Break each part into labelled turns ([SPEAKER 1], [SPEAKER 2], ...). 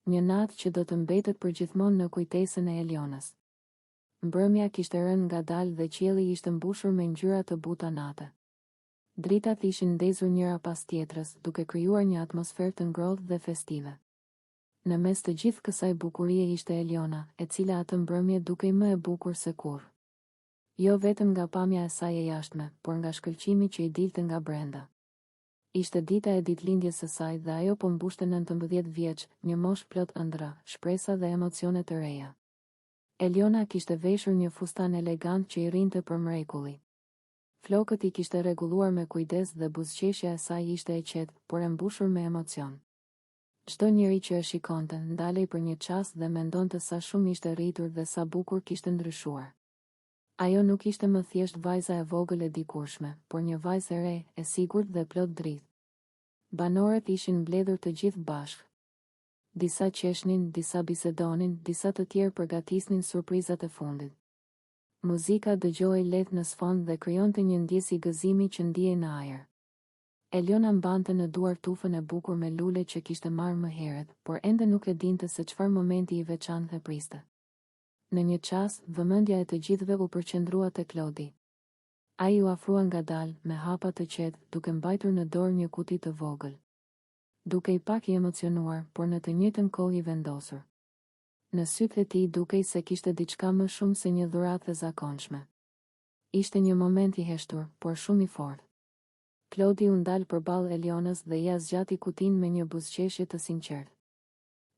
[SPEAKER 1] Një natë që do të mbetet përgjithmonë në kujtesën e Elionës. Mbrëmja kishte rënë ngadalë dhe qielli ishte mbushur me ngjyra të buta nate. Dritat ishin ndezur njëra pas tjetrës, duke krijuar një atmosferë të ngrohtë dhe festive. Në mes të gjithë kësaj bukurie ishte Eliona, e cila atë mbrëmje dukej më e bukur se kurrë. Jo vetëm nga pamja e saj e jashtme, por nga shkëlqimi që i dilte nga brenda. Ishte dita e ditëlindjes së saj dhe ajo po mbushte 19 vjeç, një moshë plot ëndra, shpresa dhe emocione të reja. Eliona kishte veshur një fustan elegant që i rrinte për mrekulli. Flokët i kishte rregulluar me kujdes dhe buzëqeshja e saj ishte e qetë, por e mbushur me emocion. Çdo njeri që e shikonte, ndalej për një çast dhe mendonte sa shumë ishte rritur dhe sa bukur kishte ndryshuar. Ajo nuk ishte më thjesht vajza e vogël e dikurshme, por një vajzë e re, e sigurt dhe plot dritë. Banorët ishin mbledhur të gjithë bashkë. Disa qeshnin, disa bisedonin, disa të tjerë përgatisnin surprizat e fundit. Muzika dëgjohej lehtë në sfond dhe krijonte një ndjesë gëzimi që ndiej në ajër. Eliona mbante në duar tufën e bukur me lule që kishte marrë më herët, por ende nuk e dinte se çfarë momenti i veçantë e priste. Në një çast, vëmendja e të gjithëve u përqendrua te Klodi. Ai u afrua ngadalë, me hapa të qetë, duke mbajtur në dorë një kuti të vogël. Duke i pak i emocionuar, por në të njëjtën kohë i vendosur. Në sytë e tij dukej se kishte diçka më shumë se një dhuratë e zakonshme. Ishte një moment i heshtur, por shumë i fortë. Klodi u ndal përballë Elionës dhe ia zgjati kutinë me një buzëqeshje të sinqertë.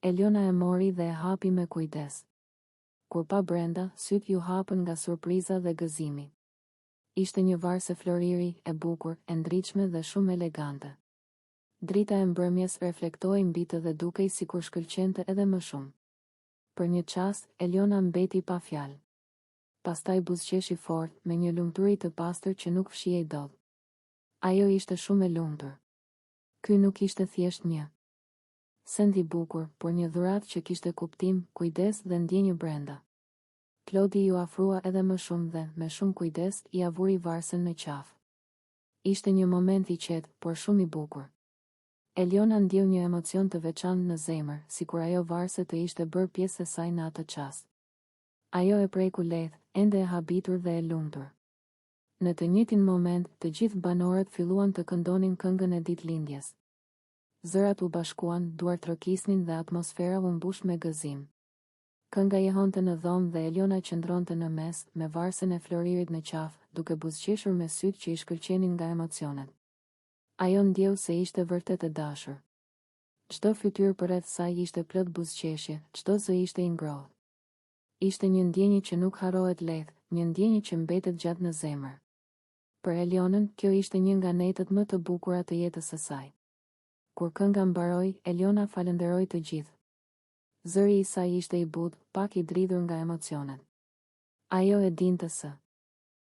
[SPEAKER 1] Eliona e mori dhe e hapi me kujdes. Kur pa brenda, sytë ju hapën nga surpriza dhe gëzimi. Ishte një varse floriri, e bukur, e ndritshme dhe shumë elegante. Drita e mbrëmjes reflektoi mbi të dhe dukej sikur shkëlqente edhe më shumë. Për një çast, Eliona mbeti pa fjalë. Pastaj buzëqeshi fort, me një lumturi të pastër që nuk fshihej dot. Ajo ishte shumë e lumtur. Ky nuk ishte thjesht një send i bukur, por një dhuratë që kishte kuptim, kujdes dhe ndjenjë brenda. Klodi ju afrua edhe më shumë dhe, me shumë kujdes, i avuri varsën në qafë. Ishte një moment i qetë, por shumë i bukur. Eliona ndjeu një emocion të veçantë në zemër, sikur ajo varse të ishte bërë pjesë e saj në atë çast. Ajo e preku lehtë, ende e habitur dhe e lumtur. Në të njëjtin moment, të gjithë banorët filluan të këndonin këngën e ditëlindjes. Zërat u bashkuan, duart trokisnin dhe atmosfera u mbush me gëzim. Kënga jehonte në dhomë dhe Eliona qëndronte në mes, me varsën e floririt në qafë, duke buzëqeshur me sytë që i shkëlqenin nga emocionet. Ajo ndjeu se ishte vërtet e dashur. Çdo fytyrë përreth saj ishte plot buzëqeshje, çdo zë ishte i ngrohtë. Ishte një ndjenjë që nuk harrohet lehtë, një ndjenjë që mbetet gjatë në zemër. Për Elionën, kjo ishte një nga netët më të bukura të jetës së saj. Kur kënga mbaroi, Eliona falenderoi të gjithë. Zëri i saj ishte i butë, pak i dridhur nga emocionet. Ajo e dinte se